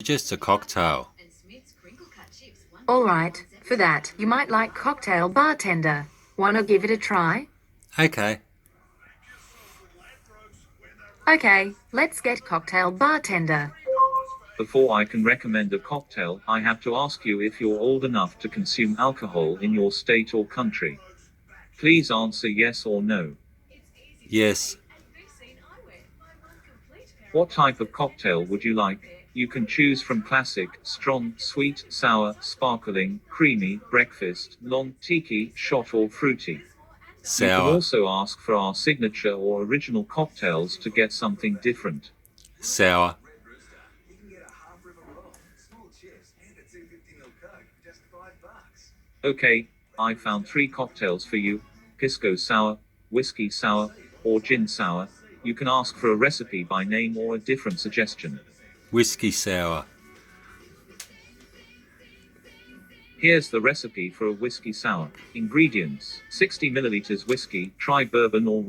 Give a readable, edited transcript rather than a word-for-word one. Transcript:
Just a cocktail. All right, for that, you might like cocktail bartender. Wanna give it a try? Okay. Okay, let's get cocktail bartender. Before I can recommend a cocktail, I have to ask you if you're old enough to consume alcohol in your state or country. Please answer yes or no. Yes. What type of cocktail would you like? You can choose from classic, strong, sweet, sour, sparkling, creamy, breakfast, long, tiki, shot or fruity. You can Sour. also ask for our signature or original cocktails to get something different. Sour. Okay, I found 3 cocktails for you: pisco sour, whiskey sour, or gin sour. You can ask for a recipe by name or a different suggestion. Whiskey sour. Here's the recipe for a whiskey sour. Ingredients: 60 milliliters whiskey, try bourbon or